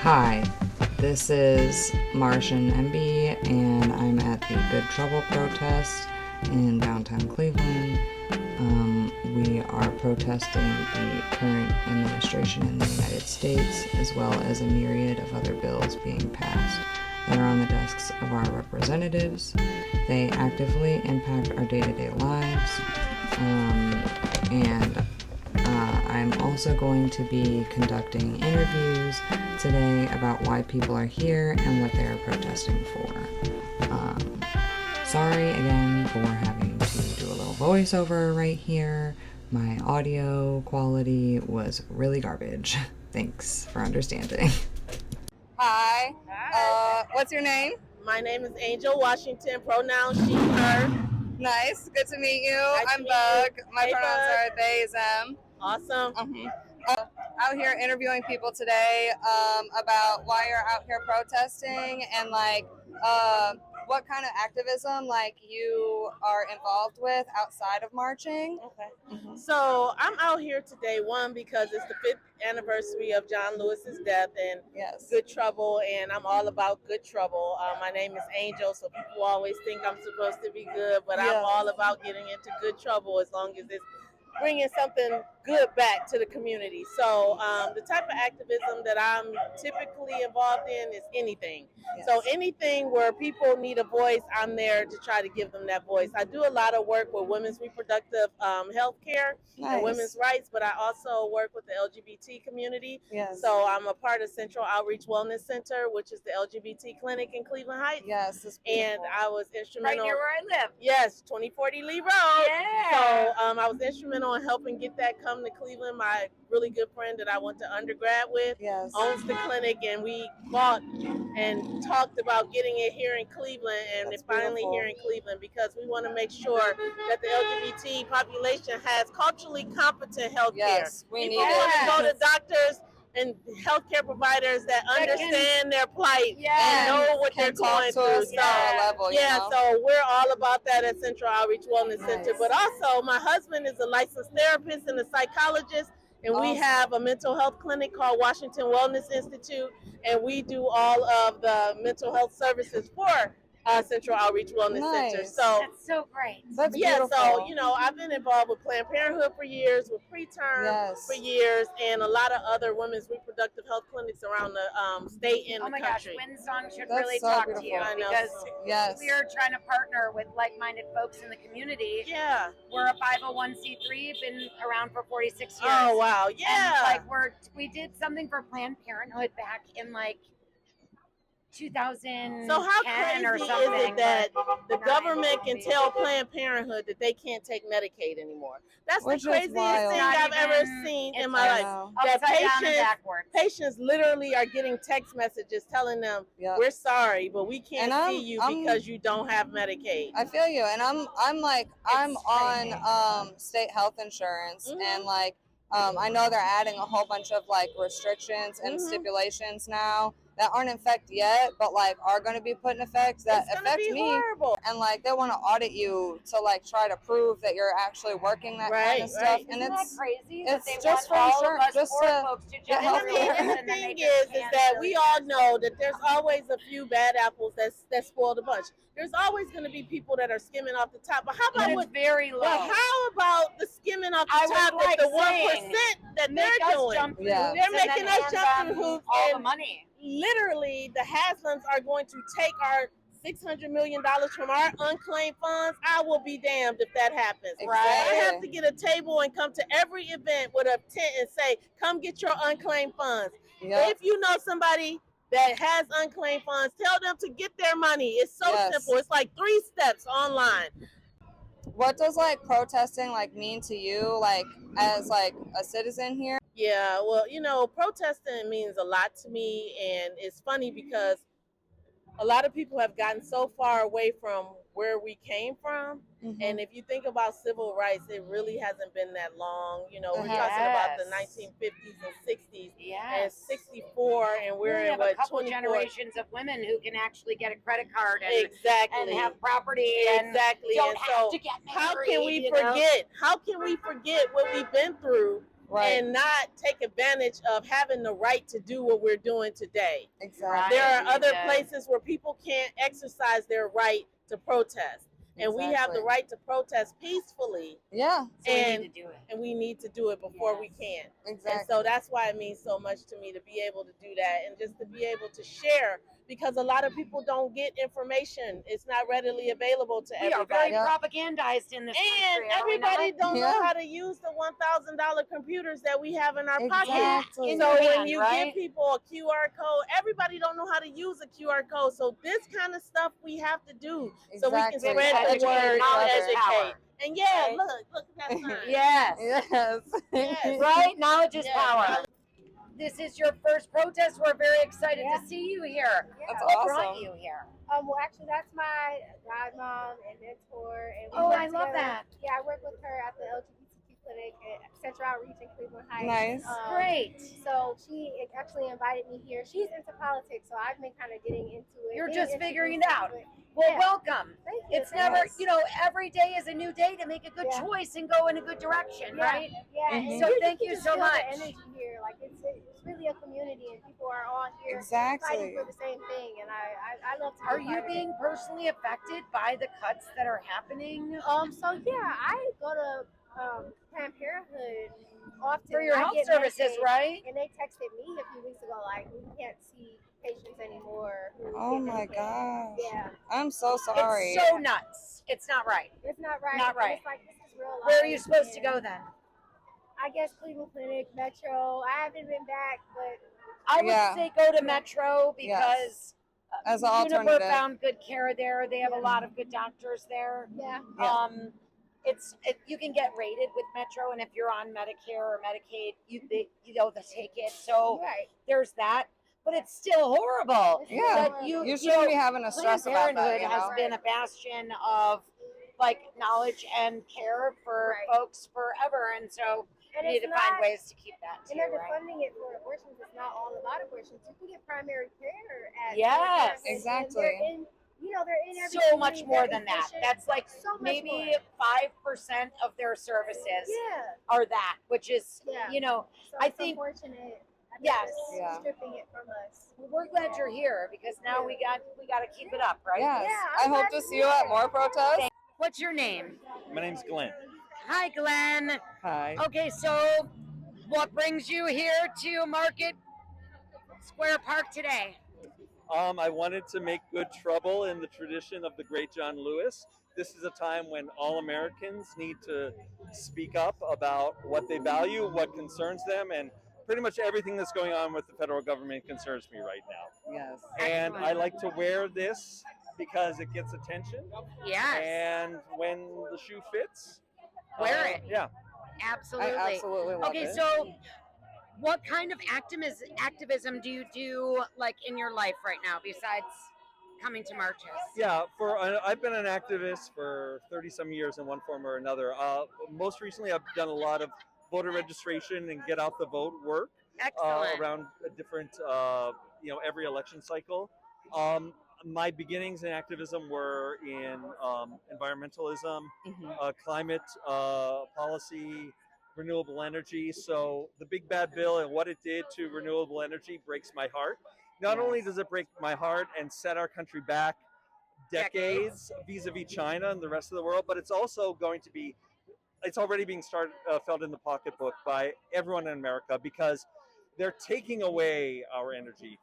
Hi, this is Martian MB, and I'm at the Good Trouble protest in downtown Cleveland. We are protesting the current administration in the United States, as well as a myriad of other bills being passed that are on the desks of our representatives. They actively impact our day-to-day lives, and I'm also going to be conducting interviews today about why people are here and what they are protesting for. Sorry again for having to do a little voiceover right here. My audio quality was really garbage. Thanks for understanding. Hi. What's your name? My name is Angel Washington, pronoun she, her. Nice. Good to meet you. Nice I'm to meet B.O.G. My Hey, pronouns B.O.G. are they, them. Awesome. Out here interviewing people today about why you're out here protesting and what kind of activism you are involved with outside of marching. Okay. So I'm out here today, one, because it's the 5th anniversary of John Lewis's death and Yes. Good Trouble, and I'm all about Good Trouble. My name is Angel, so people always think I'm supposed to be good, but I'm all about getting into good trouble as long as it's bringing something good back to the community. So the type of activism that I'm typically involved in is anything. Yes. So anything where people need a voice, I'm there to try to give them that voice. I do a lot of work with women's reproductive health care and women's rights, but I also work with the LGBT community. Yes. So I'm a part of Central Outreach Wellness Center, which is the LGBT clinic in Cleveland Heights. Yes. It's And beautiful. I was instrumental. Right near where I live. Yes, 2040 Lee Road. Yeah. So I was instrumental in helping get that come to Cleveland. My really good friend that I went to undergrad with owns the clinic, and we fought and talked about getting it here in Cleveland, and it's finally here in Cleveland because we want to make sure that the LGBT population has culturally competent health care. Yes, we People need want it. to go to doctors and healthcare providers that understand their plight and know what they're going through. Level, so we're all about that at Central Outreach Wellness Center. But also, my husband is a licensed therapist and a psychologist, and we have a mental health clinic called Washington Wellness Institute, and we do all of the mental health services for Central Outreach Wellness Center. So that's so great. That's beautiful. beautiful. So I've been involved with Planned Parenthood for years, with preterm for years, and a lot of other women's reproductive health clinics around the state and the country. Oh my gosh, Windsong should That's really so talk beautiful. to you I know. because we are trying to partner with like-minded folks in the community. Yeah. We're a 501c3, been around for 46 years. Oh wow, yeah. And we did something for Planned Parenthood back in 2010 So how or crazy something. is it that the government can tell Planned Parenthood that they can't take Medicaid anymore? That's Which the craziest wild. thing I've ever seen in my life. That upside down and backwards. patients literally are getting text messages telling them, "We're sorry, but we can't see you because you don't have Medicaid." I feel you, and I'm on state health insurance, and I know they're adding a whole bunch of restrictions and stipulations now that aren't in effect yet, but are going to be put in effect that affect me. Horrible. And they want to audit you to try to prove that you're actually working that kind of stuff. And Isn't that crazy? It's just for insurance, just to get health care. And the thing is that we all know that there's always a few bad apples that spoil the bunch. There's always going to be people that are skimming off the top. But how about very low? But how about the skimming off the top with the 1% that they're doing? They're making us jump through hoops. All the money. Literally, the Haslams are going to take our $600 million from our unclaimed funds. I will be damned if that happens. I have to get a table and come to every event with a tent and say, "Come get your unclaimed funds." If you know somebody that has unclaimed funds, tell them to get their money. It's so simple. It's 3 steps online. What does protesting mean to you as a citizen here? Yeah, well, protesting means a lot to me, and it's funny because a lot of people have gotten so far away from where we came from. And if you think about civil rights, it really hasn't been that long. We're talking about the 1950s and 60s and 64, and we're in a couple 24 generations of women who can actually get a credit card and have property and don't have to get married. How can we forget? How can we forget what we've been through and not take advantage of having the right to do what we're doing today. Exactly. There are other places where people can't exercise their right to protest. And we have the right to protest peacefully. Yeah. So we need to do it. And we need to do it before we can. Exactly. And so that's why it means so much to me to be able to do that and just to be able to share, because a lot of people don't get information. It's not readily available to everybody. We are very propagandized in this country. And everybody don't know how to use the $1,000 computers that we have in our pocket. So when you give people a QR code, everybody don't know how to use a QR code. So this kind of stuff we have to do so we can spread the word and educate. And look at that sign. Yes. Right? Knowledge is power. This is your first protest. We're very excited to see you here. That's what awesome. brought you here? Well, actually, that's my godmom and mentor. And we I love that. Yeah, I work with her at the LGBTQ clinic at Central Outreach in Cleveland Heights. Nice. Great. So she actually invited me here. She's into politics, so I've been kind of getting into it. You're just figuring it out. Well, welcome. Thank you. It's never, every day is a new day to make a good choice and go in a good direction, right? Yeah. And so thank you so much. The energy here, like it's really a community, and people are all here Exactly. fighting for the same thing. And I love to. Are you being personally affected by the cuts that are happening? So yeah, I go to Planned Parenthood often for your health services, right? And they texted me a few weeks ago, like, we can't see patients anymore. Oh my gosh. Yeah. I'm so sorry. It's so nuts. It's not right. It's not right. Not right. It's like, this is real life. Where are you supposed to go then? I guess Cleveland Clinic, Metro. I haven't been back, but I would say go to Metro because as an Juniper alternative. found good care there. They have a lot of good doctors there. Yeah. You can get rated with Metro, and if you're on Medicare or Medicaid, they take it. So there's that. But it's still horrible. Yeah. That you shouldn't be having a stress about that. Parenthood has been a bastion of knowledge and care for folks forever, and so we need to find ways to keep that too. And they're defunding it for abortions. It's not all about abortions. You can get primary care at exactly. They're in every so much more than that. That's like so maybe 5% of their services are that, which is so I think unfortunate. Yes. Stripping it from us. Well, we're glad you're here because now we got to keep it up, right? Yes. Yeah, I hope to see you at more protests. What's your name? My name's Glenn. Hi, Glenn. Hi. Okay, so what brings you here to Market Square Park today? I wanted to make good trouble in the tradition of the great John Lewis. This is a time when all Americans need to speak up about what they value, what concerns them, and pretty much everything that's going on with the federal government concerns me right now. Yes. And I like to wear this because it gets attention. Yes. And when the shoe fits, wear it. Yeah. Absolutely. I absolutely love it. Okay, so what kind of activism do you do in your life right now besides coming to marches? Yeah, I've been an activist for 30 some years in one form or another. Most recently, I've done a lot of voter registration and get out the vote work around different, every election cycle. My beginnings in activism were in environmentalism, climate policy, renewable energy. So the big bad bill and what it did to renewable energy breaks my heart. Not only does it break my heart and set our country back decades vis-a-vis China and the rest of the world, but it's also going to be, it's already being felt in the pocketbook by everyone in America because they're taking away our energy.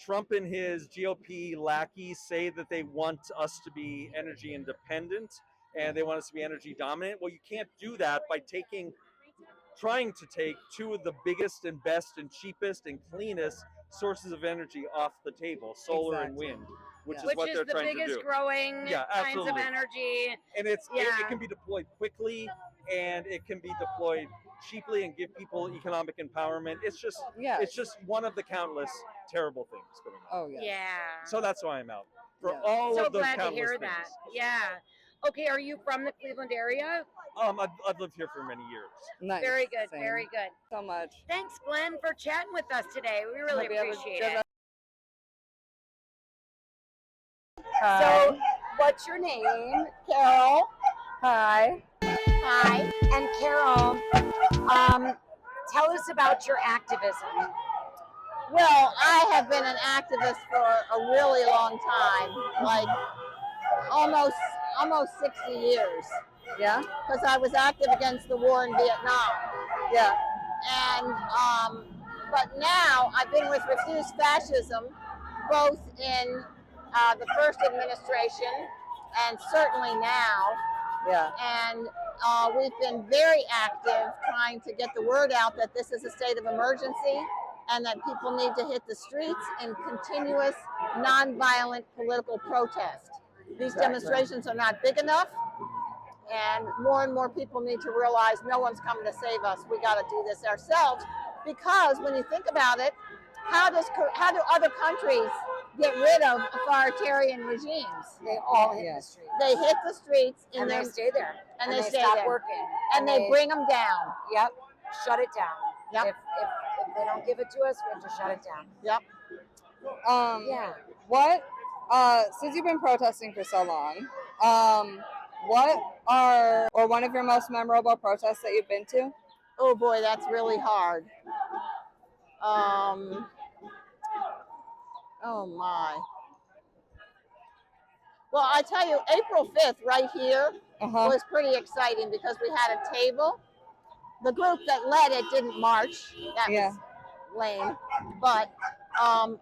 Trump and his GOP lackeys say that they want us to be energy independent and they want us to be energy dominant. Well, you can't do that by trying to take two of the biggest and best and cheapest and cleanest sources of energy off the table, solar and wind, which is what they're trying to do. Which is the biggest growing kinds of energy. And it can be deployed quickly and it can be deployed cheaply and give people economic empowerment. It's just one of the countless terrible things going on. Oh yeah. Yeah. So that's why I'm out for all of those countless things. So glad to hear that. Yeah. Okay, are you from the Cleveland area? I've lived here for many years. Nice. Very good, Same. very good. So much. Thanks, Glenn, for chatting with us today. We really appreciate it. Hi. So, what's your name? Carol. Hi. Hi. And Carol, Tell us about your activism. Well, I have been an activist for a really long time, like almost 60 years. Yeah. Because I was active against the war in Vietnam. Yeah. And but now I've been with Refuse Fascism, both in the first administration and certainly now. Yeah. And we've been very active trying to get the word out that this is a state of emergency and that people need to hit the streets in continuous nonviolent political protest. These demonstrations are not big enough, and more people need to realize no one's coming to save us. We got to do this ourselves, because when you think about it, how do other countries get rid of authoritarian regimes? They all hit the streets. They hit the streets and they stay there. And they stay stop there. working. And they bring them down. Yep. Shut it down. Yep. If they don't give it to us, we have to shut it down. Yep. Yeah. What? Since you've been protesting for so long, what are one of your most memorable protests that you've been to? Oh boy, that's really hard. Oh my. Well, I tell you, April 5th right here was pretty exciting because we had a table. The group that led it didn't march. That was lame. But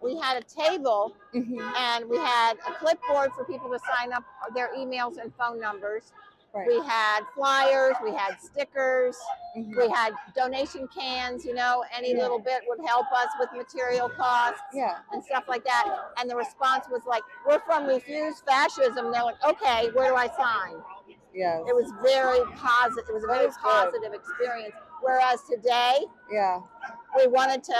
we had a table and we had a clipboard for people to sign up their emails and phone numbers. Right. We had flyers, we had stickers, we had donation cans, any little bit would help us with material costs and stuff like that. And the response was like, we're from Refuse Fascism. They're like, okay, where do I sign? Yes. It was very positive. It was a very positive experience. Whereas today, we wanted to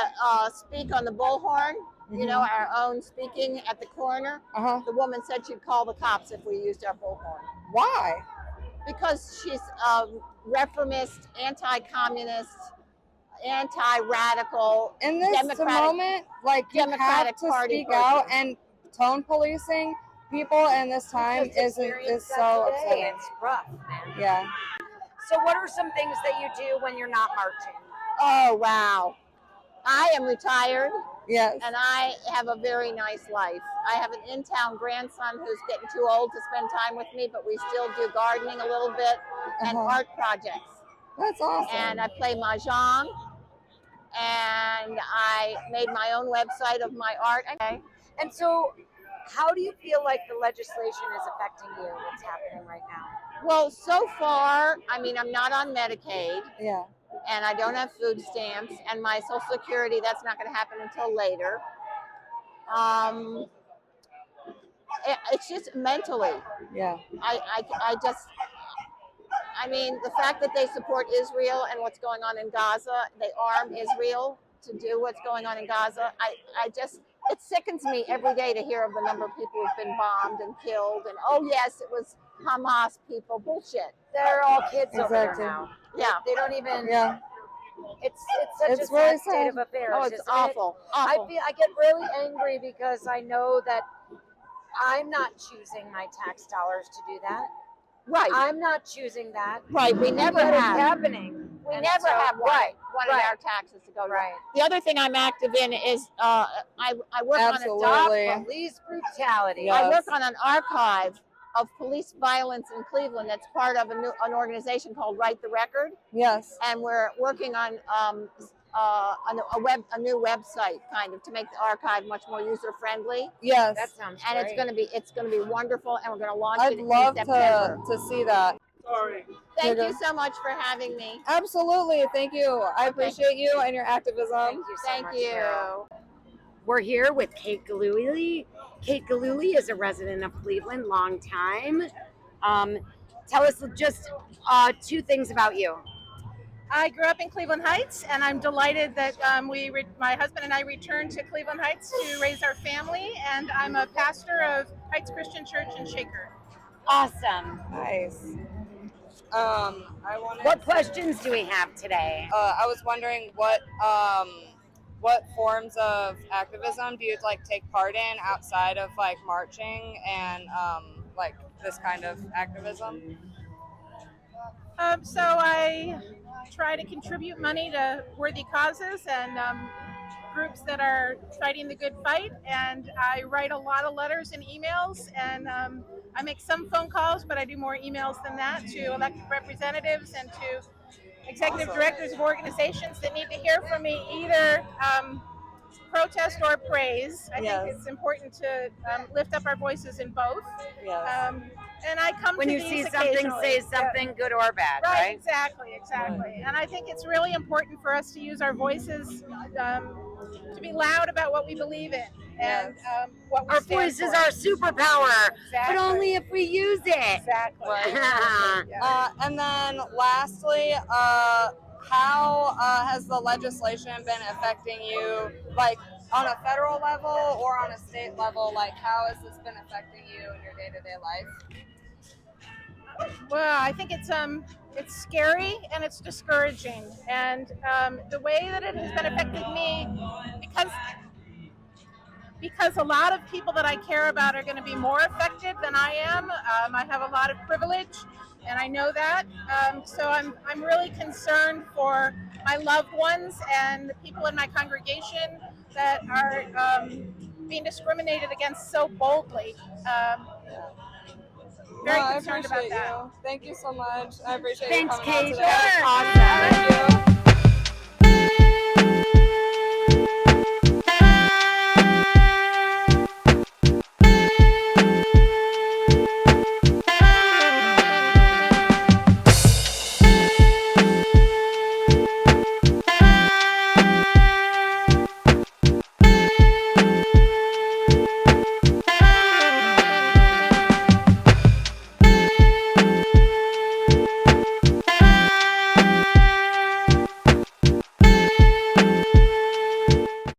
speak on the bullhorn, our own speaking at the corner. The woman said she'd call the cops if we used our bullhorn. Why? Because she's reformist, anti-communist, anti-radical. In this moment, like, you Democratic have to Party speak person. out, and tone policing people in this time is so upsetting. It's rough, man. Yeah. So what are some things that you do when you're not marching? Oh, wow. I am retired. Yes. And I have a very nice life. I have an in-town grandson who's getting too old to spend time with me, but we still do gardening a little bit and art projects. That's awesome. And I play mahjong, and I made my own website of my art. And so how do you feel like the legislation is affecting you, what's happening right now? Well, so far, I'm not on Medicaid. Yeah. And I don't have food stamps, and my Social Security, that's not going to happen until later. It's just mentally. Yeah. The fact that they support Israel and what's going on in Gaza, they arm Israel to do what's going on in Gaza. It sickens me every day to hear of the number of people who've been bombed and killed. And oh yes, it was Hamas people. Bullshit. They're all kids over there now. Yeah. They don't even. Yeah. It's such a really sad state of affairs. Oh, it's awful. I get really angry because I know that I'm not choosing my tax dollars to do that. Right. I'm not choosing that. Right. We never But have. It's happening. We never have one of our taxes to go to. Right. The other thing I'm active in is I work Absolutely. on Stop police brutality. I work on an archive of police violence in Cleveland that's part of an organization called Write the Record. Yes. And we're working on a new website kind of to make the archive much more user friendly. Yes. That sounds And great. it's gonna be wonderful, and we're gonna launch I'd it in love September. to see that. Sorry. Thank you so much for having me. Absolutely. Thank you. I appreciate you and your activism. Thank you so Thank much, you. Carol. We're here with Kate Galuli. Kate Galuli is a resident of Cleveland, long time. Tell us just two things about you. I grew up in Cleveland Heights, and I'm delighted that my husband and I returned to Cleveland Heights to raise our family, and I'm a pastor of Heights Christian Church in Shaker. Awesome. Nice. What questions do we have today? I was wondering what forms of activism do you take part in outside of marching and this kind of activism? So I try to contribute money to worthy causes and groups that are fighting the good fight. And I write a lot of letters and emails, and I make some phone calls, but I do more emails than that to elected representatives and to executive directors of organizations that need to hear from me, either protest or praise. I think it's important to lift up our voices in both. And I come when to you these see something, say occasionally. something good or bad, Right, right? exactly. And I think it's really important for us to use our voices to be loud about what we believe in and what we Our stand voices for. are superpower, Exactly. but only if we use it. Exactly. And then lastly, how has the legislation been affecting you, like on a federal level or on a state level? Like, how has this been affecting you in your day-to-day life? Well, I think it's scary and it's discouraging, and the way that it has been affecting me, because a lot of people that I care about are going to be more affected than I am. I have a lot of privilege, and I know that. So I'm really concerned for my loved ones and the people in my congregation that are being discriminated against so boldly. Very concerned about that. You. Thank you so much. I appreciate Thanks, you coming Kate. on today. Awesome. Thank you.